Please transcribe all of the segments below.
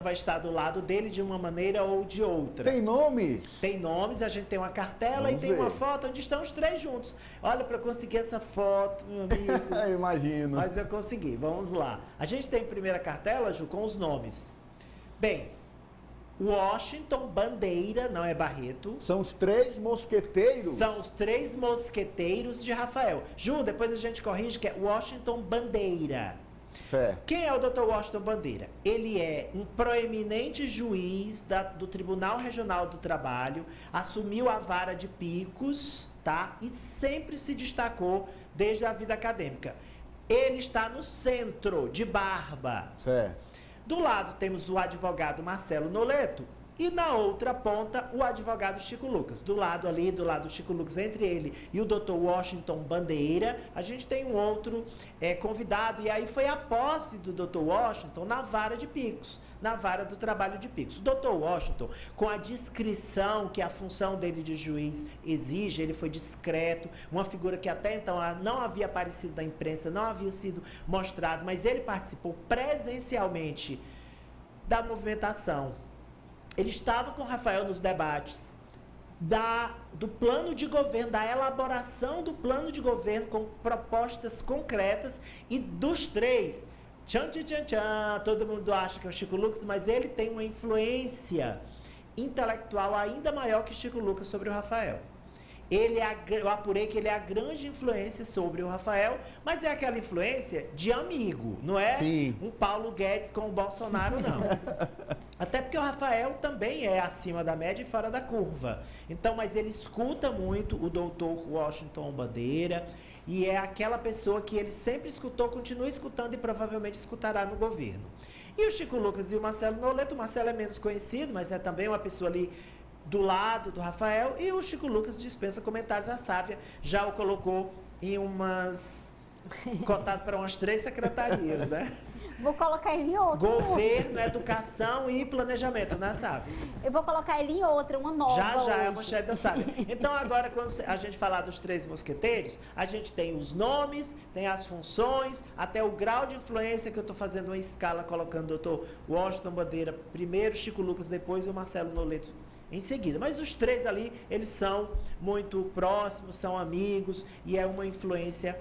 vai estar do lado dele de uma maneira ou de outra. Tem nomes? Tem nomes, a gente tem uma cartela Vamos e tem uma ver. foto onde estão os três juntos. Olha, para conseguir essa foto, meu amigo. Imagino. Mas eu consegui, vamos lá. A gente tem primeira cartela, Ju, com os nomes. Bem, Washington Bandeira, não é Barreto. São os três mosqueteiros? São os três mosqueteiros de Rafael. Ju, depois a gente corrige que é Washington Bandeira. Certo. Quem é o Dr. Washington Bandeira? Ele é um proeminente juiz do Tribunal Regional do Trabalho, assumiu a vara de Picos, tá? E sempre se destacou desde a vida acadêmica. Ele está no centro, de Barba. Certo. Do lado temos o advogado Marcelo Noleto e na outra ponta o advogado Chico Lucas. Do lado do Chico Lucas, entre ele e o Dr. Washington Bandeira, a gente tem um outro convidado. E aí foi a posse do Dr. Washington na vara de Picos, na vara do trabalho de Picos. O Dr. Washington, com a discrição que a função dele de juiz exige, ele foi discreto, uma figura que até então não havia aparecido na imprensa, não havia sido mostrado, mas ele participou presencialmente da movimentação. Ele estava com o Rafael nos debates do plano de governo, da elaboração do plano de governo com propostas concretas e dos três, todo mundo acha que é o Chico Lucas, mas ele tem uma influência intelectual ainda maior que o Chico Lucas sobre o Rafael. Eu apurei que ele é a grande influência sobre o Rafael, mas é aquela influência de amigo, não é Sim. um Paulo Guedes com o Bolsonaro, não. Até porque o Rafael também é acima da média e fora da curva. Então, mas ele escuta muito o doutor Washington Bandeira e é aquela pessoa que ele sempre escutou, continua escutando e provavelmente escutará no governo. E o Chico Lucas e o Marcelo Noleto, o Marcelo é menos conhecido, mas é também uma pessoa ali do lado do Rafael, e o Chico Lucas dispensa comentários. A Sávia já o colocou em cotado para umas 3 secretarias, né? Vou colocar ele em outra. Governo, Educação e Planejamento, né, Sávia? Eu vou colocar ele em outra, uma nova Já hoje. é a manchete da Sávia. Então, agora, quando a gente falar dos 3 mosqueteiros, a gente tem os nomes, tem as funções, até o grau de influência, que eu estou fazendo uma escala, colocando o doutor Washington Bandeira primeiro, Chico Lucas depois e o Marcelo Noleto em seguida. Mas os 3 ali, eles são muito próximos, são amigos e é uma influência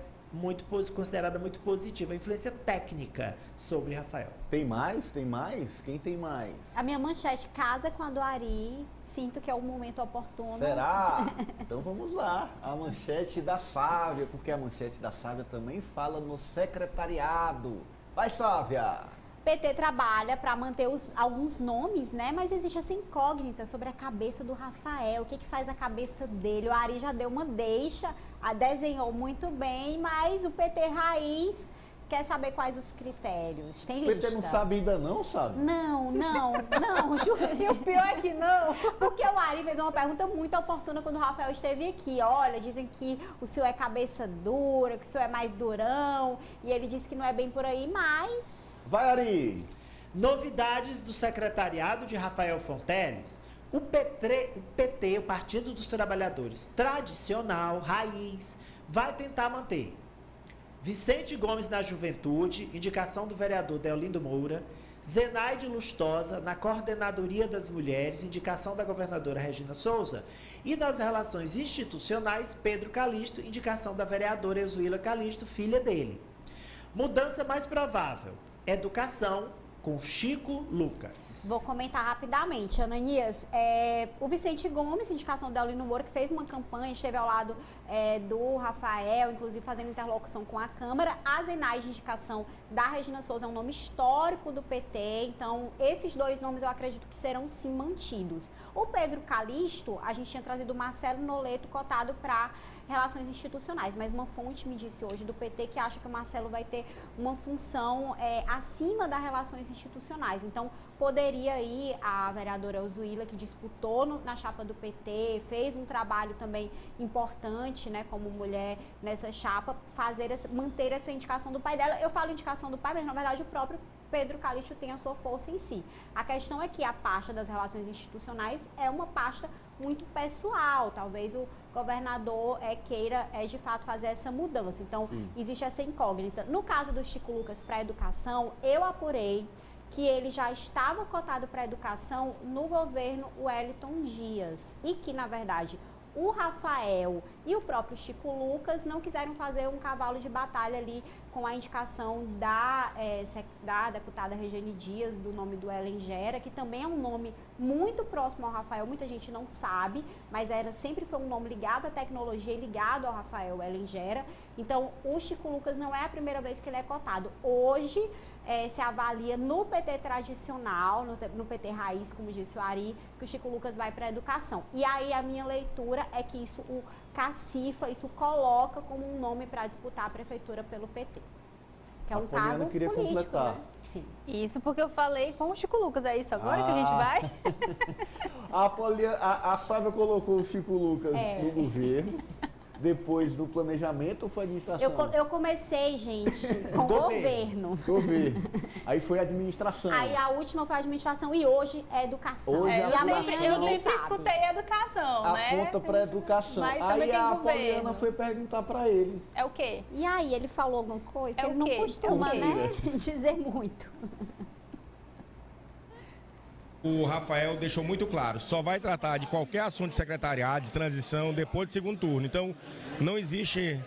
considerada muito positiva, influência técnica sobre Rafael. Tem mais? Tem mais? Quem tem mais? A minha manchete, casa com a do Ari, sinto que é o momento oportuno. Será? Então vamos lá. A manchete da Sávia, porque a manchete da Sávia também fala no secretariado. Vai, Sávia! PT trabalha para manter alguns nomes, né? Mas existe essa incógnita sobre a cabeça do Rafael. O que faz a cabeça dele? O Ari já deu uma deixa, desenhou muito bem, mas o PT Raiz quer saber quais os critérios. Tem lista? O PT não sabe ainda não, sabe? Não, Júlio. O pior é que não. Porque o Ari fez uma pergunta muito oportuna quando o Rafael esteve aqui. Olha, dizem que o senhor é cabeça dura, que o senhor é mais durão. E ele disse que não é bem por aí, mas... Vai, Ari! Novidades do secretariado de Rafael Fonteles. O PT, o Partido dos Trabalhadores, tradicional, raiz, vai tentar manter Vicente Gomes na Juventude, indicação do vereador Deolindo Moura, Zenaide Lustosa na Coordenadoria das Mulheres, indicação da governadora Regina Souza, e nas relações institucionais, Pedro Calixto, indicação da vereadora Eusuíla Calixto, filha dele. Mudança mais provável, educação, com Chico Lucas. Vou comentar rapidamente, Ananias. O Vicente Gomes, indicação da Deolindo Moura, que fez uma campanha, esteve ao lado do Rafael, inclusive fazendo interlocução com a Câmara. A Zenaide, indicação da Regina Souza, é um nome histórico do PT, então esses 2 nomes eu acredito que serão sim mantidos. O Pedro Calixto, a gente tinha trazido o Marcelo Noleto cotado para relações institucionais, mas uma fonte me disse hoje do PT que acha que o Marcelo vai ter uma função acima das relações institucionais. Então, poderia ir a vereadora Eusuíla, que disputou na chapa do PT, fez um trabalho também importante, né, como mulher nessa chapa, manter essa indicação do pai dela. Eu falo indicação do pai, mas na verdade o próprio Pedro Calixto tem a sua força em si. A questão é que a pasta das relações institucionais é uma pasta muito pessoal, talvez o governador queira de fato fazer essa mudança, então existe essa incógnita. No caso do Chico Lucas para a educação, eu apurei que ele já estava cotado para educação no governo Wellington Dias e que, na verdade, o Rafael e o próprio Chico Lucas não quiseram fazer um cavalo de batalha ali com a indicação da deputada Regiane Dias, do nome do Ellen Gera, que também é um nome muito próximo ao Rafael, muita gente não sabe, mas sempre foi um nome ligado à tecnologia e ligado ao Rafael Ellen Gera. Então, o Chico Lucas não é a primeira vez que ele é cotado. Hoje, se avalia no PT tradicional, no PT raiz, como disse o Ari, que o Chico Lucas vai para a educação. E aí a minha leitura é que isso o cacifa, isso coloca como um nome para disputar a prefeitura pelo PT. Que é um cargo queria político, completar. né? Sim. Isso porque eu falei com o Chico Lucas, é isso agora que a gente vai? A Sávia colocou o Chico Lucas no governo. Depois do planejamento ou foi administração? Eu comecei, gente, com o governo. Governo. Aí foi administração. Aí a última foi a administração e hoje é educação. Hoje e é amanhã Eu ninguém sempre sabe. escutei educação, né? Aponta para educação. Mas também Aí tem a governo. Poliana foi perguntar para ele. É o quê? E aí, ele falou alguma coisa? É Que ele o não quê? costuma, É o quê? né, dizer muito. O Rafael deixou muito claro, só vai tratar de qualquer assunto de secretariado, de transição, depois do segundo turno. Então, não existe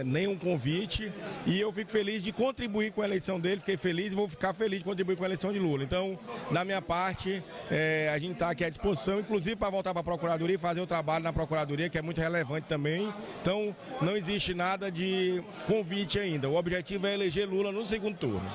nenhum convite e eu fico feliz de contribuir com a eleição dele, fiquei feliz e vou ficar feliz de contribuir com a eleição de Lula. Então, da minha parte, a gente está aqui à disposição, inclusive para voltar para a Procuradoria e fazer o trabalho na Procuradoria, que é muito relevante também. Então, não existe nada de convite ainda. O objetivo é eleger Lula no segundo turno.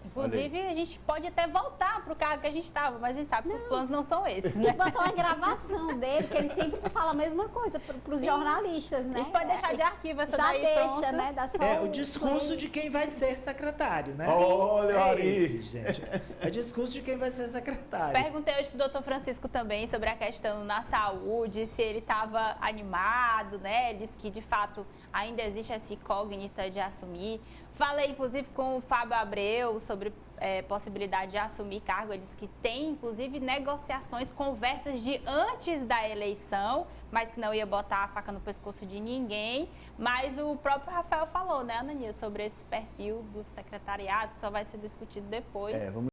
Inclusive, a gente pode até voltar para o cargo que a gente estava, mas a gente sabe que os planos não são esses, Tem né? que botar uma gravação dele, porque ele sempre fala a mesma coisa para os jornalistas, né? A gente pode deixar de arquivo essa Já daí, deixa, pronto. né? Dá só É o discurso de quem vai ser secretário, né? Olha, Ari. esse, gente. É o discurso de quem vai ser secretário. Perguntei hoje pro doutor Francisco também sobre a questão na saúde, se ele estava animado, né? Ele disse que, de fato, ainda existe essa incógnita de assumir. Falei, inclusive, com o Fábio Abreu sobre possibilidade de assumir cargo. Ele disse que tem, inclusive, negociações, conversas de antes da eleição, mas que não ia botar a faca no pescoço de ninguém. Mas o próprio Rafael falou, né, Ananias, sobre esse perfil do secretariado, que só vai ser discutido depois. Vamos